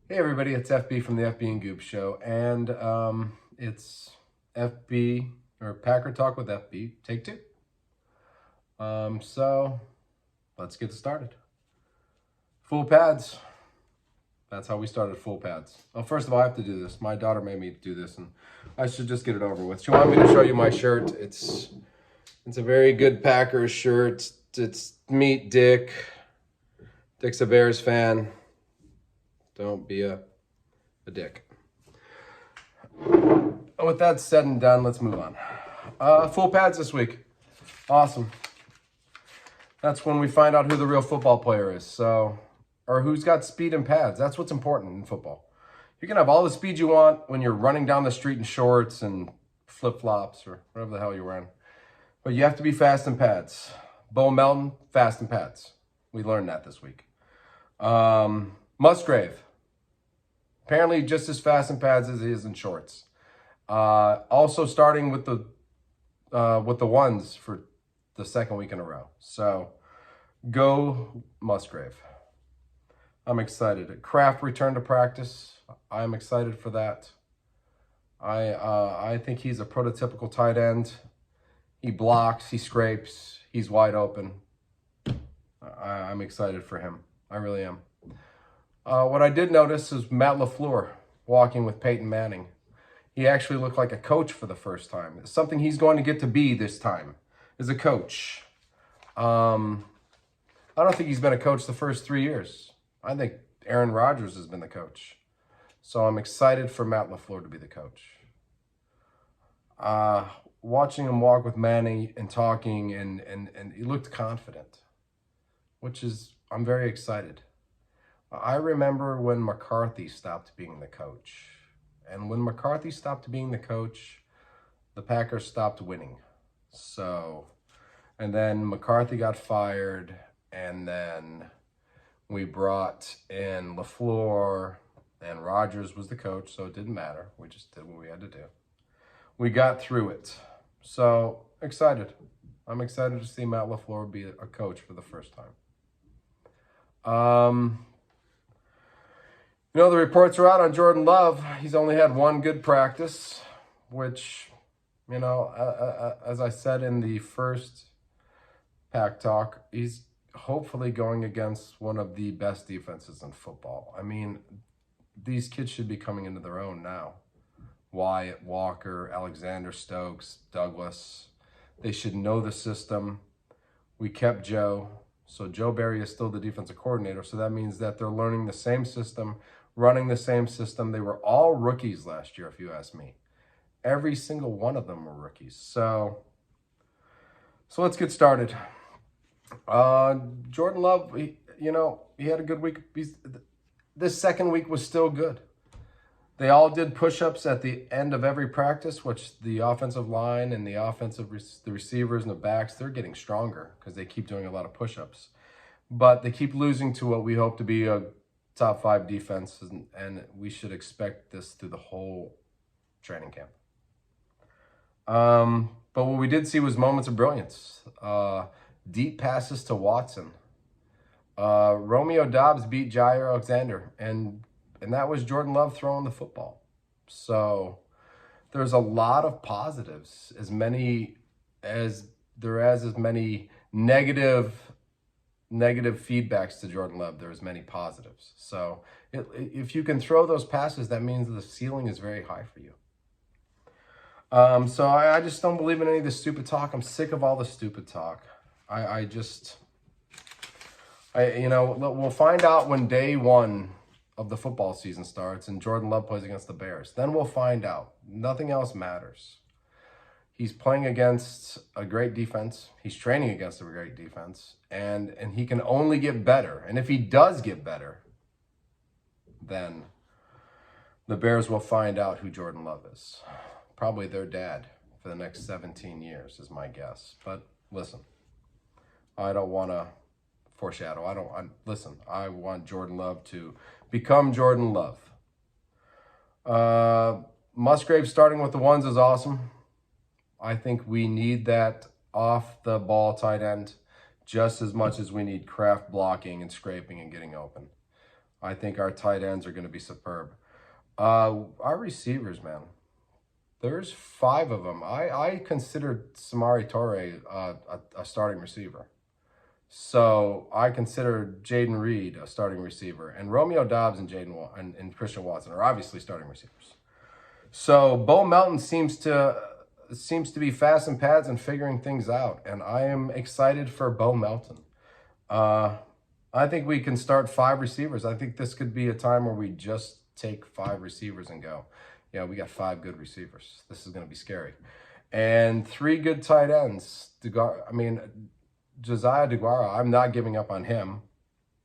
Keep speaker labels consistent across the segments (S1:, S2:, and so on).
S1: Hey everybody, it's FB from the FB and Goop Show, and it's FB or Packer Talk with FB, take two. So let's get started. Full pads. That's how we started full pads. Well, first of all, I have to do this. My daughter made me do this, and I should just get it over with. She wanted me to show you my shirt. It's a very good Packers shirt. It's meet Dick. Dick's a Bears fan. Don't be a dick. With that said and done, let's move on. Full pads this week. Awesome. That's when we find out who the real football player is. Or who's got speed and pads. That's what's important in football. You can have all the speed you want when you're running down the street in shorts and flip-flops or whatever the hell you're wearing. But you have to be fast in pads. Bo Melton, fast in pads. We learned that this week. Musgrave. Apparently just as fast in pads as he is in shorts. Also starting with the ones for the second week in a row. So go Musgrave. I'm excited. Kraft returned to practice. I'm excited for that. I think he's a prototypical tight end. He blocks, he scrapes, he's wide open. I'm excited for him. I really am. What I did notice is Matt LaFleur walking with Peyton Manning. He actually looked like a coach for the first time. It's something he's going to get to be this time, is a coach. I don't think he's been a coach the first 3 years. I think Aaron Rodgers has been the coach. So I'm excited for Matt LaFleur to be the coach. Watching him walk with Manning and talking, and he looked confident, which is, I'm very excited. I remember when McCarthy stopped being the coach. And when McCarthy stopped being the coach, the Packers stopped winning. And then McCarthy got fired, and then we brought in LaFleur, and Rodgers was the coach, so it didn't matter. We just did what we had to do. We got through it. So, excited. I'm excited to see Matt LaFleur be a coach for the first time. The reports are out on Jordan Love. He's only had one good practice, which, as I said in the first Pack Talk, he's hopefully going against one of the best defenses in football. I mean, these kids should be coming into their own now. Wyatt, Walker, Alexander Stokes, Douglas. They should know the system. We kept Joe. So Joe Barry is still the defensive coordinator. So that means that they're learning the same system, running the same system. They were all rookies last year, if you ask me. Every single one of them were rookies. So let's get started. Jordan Love, he had a good week. This second week was still good. They all did push-ups at the end of every practice, which the offensive line and the receivers and the backs, they're getting stronger because they keep doing a lot of push-ups. But they keep losing to what we hope to be a top 5 defense, and we should expect this through the whole training camp. But what we did see was moments of brilliance. Deep passes to Watson. Romeo Doubs beat Jair Alexander, and that was Jordan Love throwing the football. So there's a lot of positives, as many as many negative feedbacks to Jordan Love. There's many positives. So if you can throw those passes, that means the ceiling is very high for you. So I just don't believe in any of the stupid talk. I'm sick of all the stupid talk. We'll find out when day 1 of the football season starts and Jordan Love plays against the Bears. Then we'll find out. Nothing else matters. He's playing against a great defense. He's training against a great defense. And he can only get better. And if he does get better, then the Bears will find out who Jordan Love is. Probably their dad for the next 17 years is my guess. But listen, I don't want to foreshadow. I want Jordan Love to become Jordan Love. Musgrave starting with the ones is awesome. I think we need that off the ball tight end just as much as we need Kraft blocking and scraping and getting open. I think our tight ends are going to be superb. Our receivers, man. There's 5 of them. I considered Samori Torre a starting receiver. So I consider Jayden Reed a starting receiver, and Romeo Doubs and and Christian Watson are obviously starting receivers. So Bo Melton seems to be fast and pads and figuring things out, and I am excited for Bo Melton. I think we can start 5 receivers. I think this could be a time where we just take 5 receivers and go, yeah, we got 5 good receivers. This is going to be scary. And 3 good tight ends. Josiah DeGuara, I'm not giving up on him.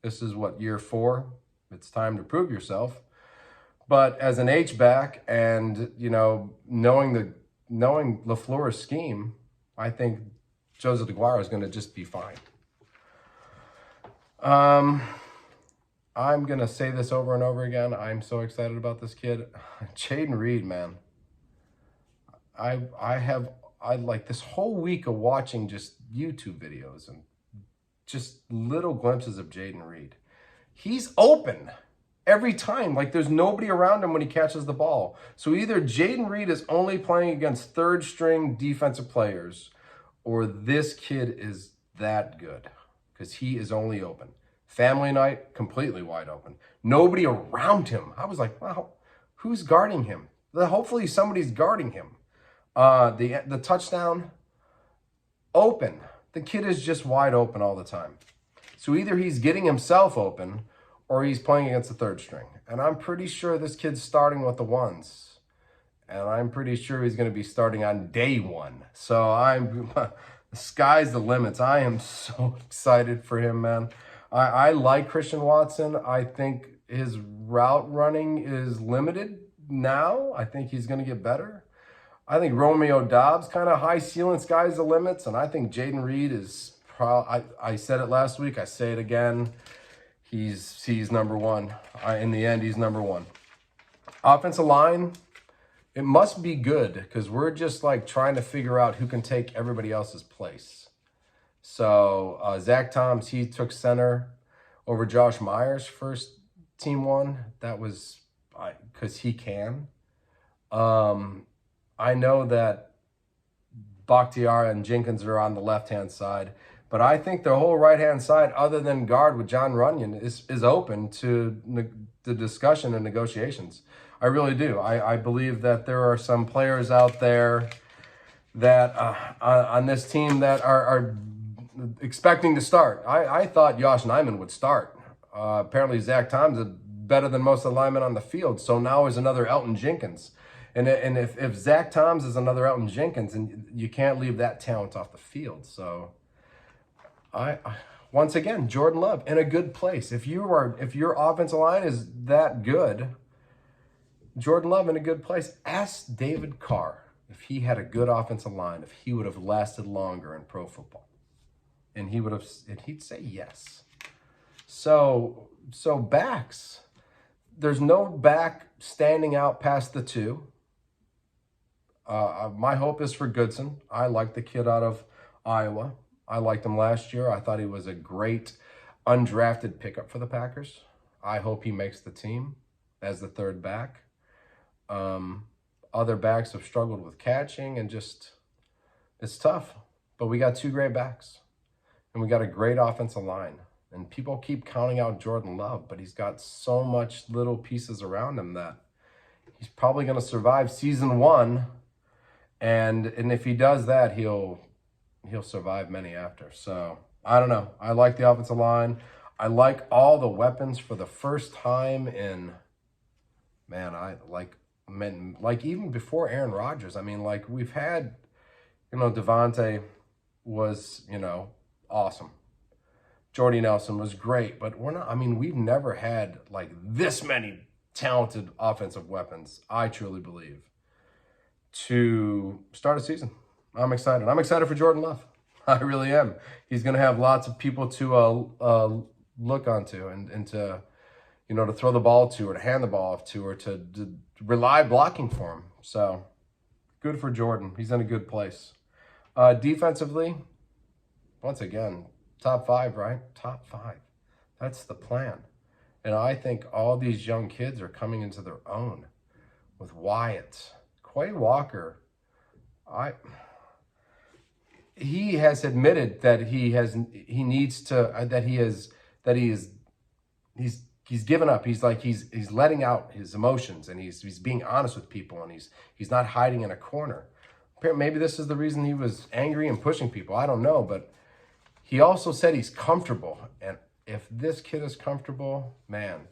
S1: This is what, year 4? It's time to prove yourself. But as an H-back and, knowing LaFleur's scheme, I think Josiah DeGuara is going to just be fine. I'm going to say this over and over again. I'm so excited about this kid. Jayden Reed, man. I like this whole week of watching just YouTube videos and just little glimpses of Jayden Reed. He's open every time. Like, there's nobody around him when he catches the ball. So either Jayden Reed is only playing against third-string defensive players, or this kid is that good, because he is only open. Family night, completely wide open. Nobody around him. I was like, wow, who's guarding him? Hopefully somebody's guarding him. The touchdown, open. The kid is just wide open all the time. So either he's getting himself open or he's playing against the third string. And I'm pretty sure this kid's starting with the ones. And I'm pretty sure he's going to be starting on day 1. So the sky's the limits. I am so excited for him, man. I like Christian Watson. I think his route running is limited now. I think he's going to get better. I think Romeo Doubs, kind of high ceiling, sky's the limits. And I think Jayden Reed is I said it last week. I say it again. He's number 1. In the end, he's number 1. Offensive line, it must be good, because we're just like trying to figure out who can take everybody else's place. So Zach Toms, he took center over Josh Myers first team 1. That was because he can. I know that Bakhtiari and Jenkins are on the left-hand side, but I think the whole right-hand side, other than guard with John Runyon, is open to the discussion and negotiations. I really do. I believe that there are some players out there that on this team that are expecting to start. I thought Josh Nijman would start. Apparently Zach Toms is better than most of the linemen on the field, so now is another Elton Jenkins. And if Zach Toms is another Elton Jenkins, and you can't leave that talent off the field. So I once again, Jordan Love in a good place. If your offensive line is that good, Jordan Love in a good place. Ask David Carr if he had a good offensive line, if he would have lasted longer in pro football. And he'd say yes. So backs, there's no back standing out past the 2. My hope is for Goodson. I like the kid out of Iowa. I liked him last year. I thought he was a great undrafted pickup for the Packers. I hope he makes the team as the 3rd back. Other backs have struggled with catching and it's tough. But we got 2 great backs. And we got a great offensive line. And people keep counting out Jordan Love, but he's got so much little pieces around him that he's probably going to survive season 1. And if he does that, he'll survive many after. So I don't know. I like the offensive line. I like all the weapons for the first time in, man, like even before Aaron Rodgers. I mean, like we've had, Devontae was, awesome. Jordy Nelson was great, but we've never had like this many talented offensive weapons, I truly believe, to start a season. I'm excited. I'm excited for Jordan Love. I really am. He's going to have lots of people to look onto and to, to throw the ball to, or to hand the ball off to, or to rely blocking for him. So good for Jordan. He's in a good place. Defensively, once again, top 5, right? Top 5. That's the plan. And I think all these young kids are coming into their own with Wyatt. Quay Walker, he has admitted that he's given up. He's letting out his emotions, and he's being honest with people, and he's not hiding in a corner. Maybe this is the reason he was angry and pushing people. I don't know, but he also said he's comfortable. And if this kid is comfortable, man,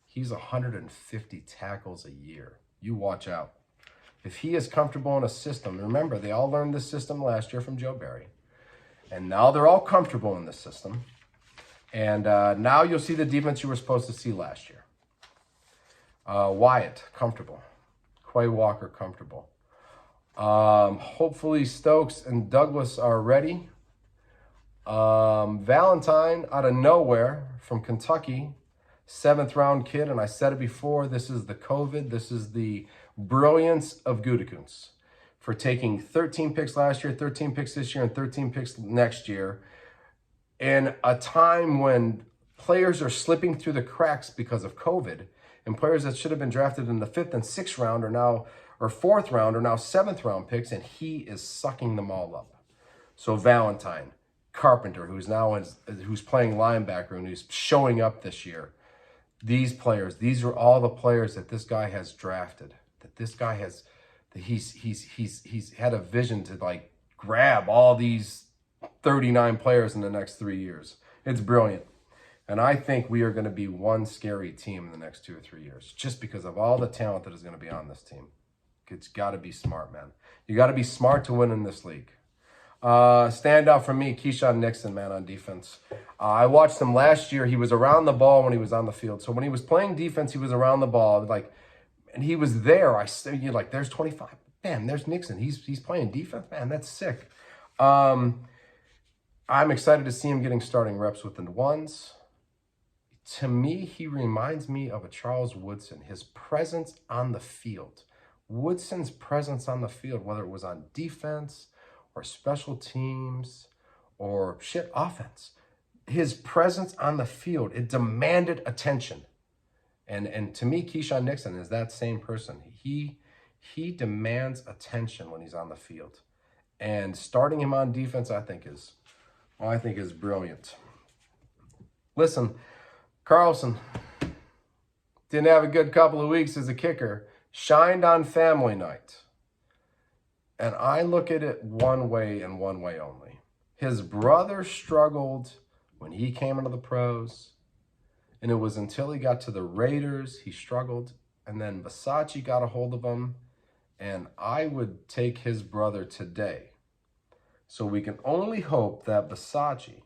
S1: he's 150 tackles a year. You watch out. If he is comfortable in a system, remember, they all learned this system last year from Joe Barry. And now they're all comfortable in this system. And now you'll see the defense you were supposed to see last year. Wyatt, comfortable. Quay Walker, comfortable. Hopefully Stokes and Douglas are ready. Valentine, out of nowhere, from Kentucky, 7th round kid. And I said it before, this is the COVID. This is the brilliance of Gutekunst for taking 13 picks last year, 13 picks this year, and 13 picks next year. In a time when players are slipping through the cracks because of COVID, and players that should have been drafted in the 5th and 6th round or 4th round are now 7th round picks, and he is sucking them all up. So Valentine, Carpenter, who's playing linebacker and who's showing up this year. These players, these are all the players that this guy has drafted. That this guy has, that he's had a vision to like grab all these 39 players in the next 3 years. It's brilliant. And I think we are going to be one scary team in the next 2 or 3 years, just because of all the talent that is going to be on this team. It's got to be smart, man. You got to be smart to win in this league. Standout for me, Keyshawn Nixon, man, on defense. I watched him last year. He was around the ball when he was on the field. So when he was playing defense, he was around the ball, and he was there. You're like, there's 25. Man, there's Nixon. He's playing defense. Man, that's sick. I'm excited to see him getting starting reps with the ones. To me, he reminds me of a Charles Woodson. His presence on the field. Woodson's presence on the field, whether it was on defense or special teams or offense. His presence on the field, it demanded attention. And to me, Keyshawn Nixon is that same person. He demands attention when he's on the field. And starting him on defense, I think is brilliant. Listen, Carlson didn't have a good couple of weeks as a kicker. Shined on family night. And I look at it one way and one way only. His brother struggled when he came into the pros. And it was until he got to the Raiders, he struggled. And then Versace got a hold of him. And I would take his brother today. So we can only hope that Versace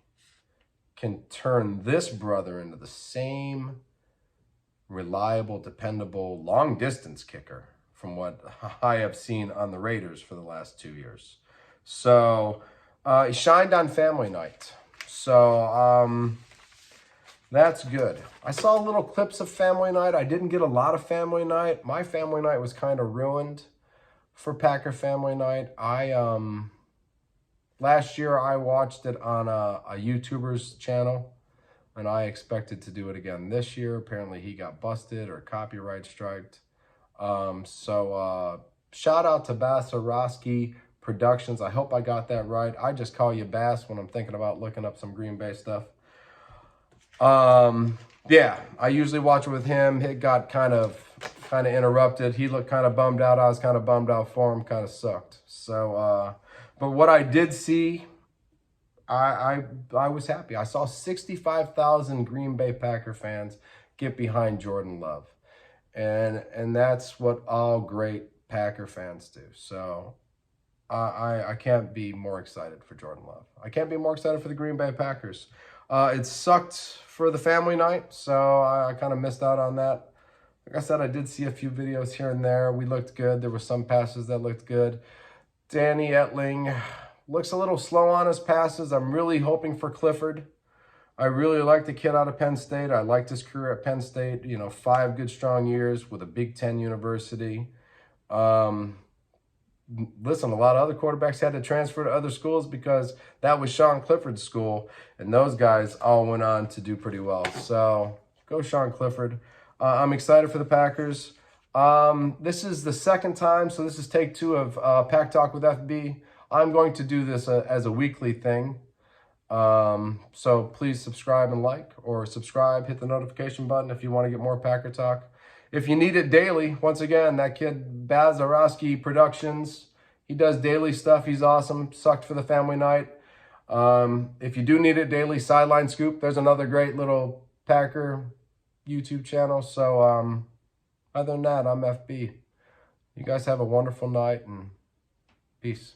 S1: can turn this brother into the same reliable, dependable, long-distance kicker from what I have seen on the Raiders for the last 2 years. So he shined on family night. So that's good. I saw little clips of family night. I didn't get a lot of family night. My family night was kind of ruined for Packer family night. Last year I watched it on a YouTuber's channel, and I expected to do it again this year. Apparently he got busted or copyright striked. Shout out to Bassarowski Productions. I hope I got that right. I just call you Bass when I'm thinking about looking up some Green Bay stuff. Yeah, I usually watch it with him. It got kind of interrupted. He looked kind of bummed out. I was kind of bummed out for him. Kind of sucked. So, but what I did see, I was happy. I saw 65,000 Green Bay Packer fans get behind Jordan Love. And that's what all great Packer fans do. So I can't be more excited for Jordan Love. I can't be more excited for the Green Bay Packers. It sucked for the family night, so I kind of missed out on that. Like I said, I did see a few videos here and there. We looked good. There were some passes that looked good. Danny Etling looks a little slow on his passes. I'm really hoping for Clifford. I really like the kid out of Penn State. I liked his career at Penn State. 5 good, strong years with a Big Ten university. Listen, a lot of other quarterbacks had to transfer to other schools because that was Sean Clifford's school, and those guys all went on to do pretty well. So Go Sean Clifford. I'm excited for the Packers. This is the second time, so this is take 2 of Pack Talk with FB. I'm going to do this as a weekly thing. So please subscribe and like, or subscribe, hit the notification button if you want to get more Packer Talk. If you need it daily, once again, that kid Baz Zarowski Productions, he does daily stuff. He's awesome. Sucked for the family night. If you do need it daily, Sideline Scoop, there's another great little Packer YouTube channel. So other than that, I'm FB. You guys have a wonderful night, and peace.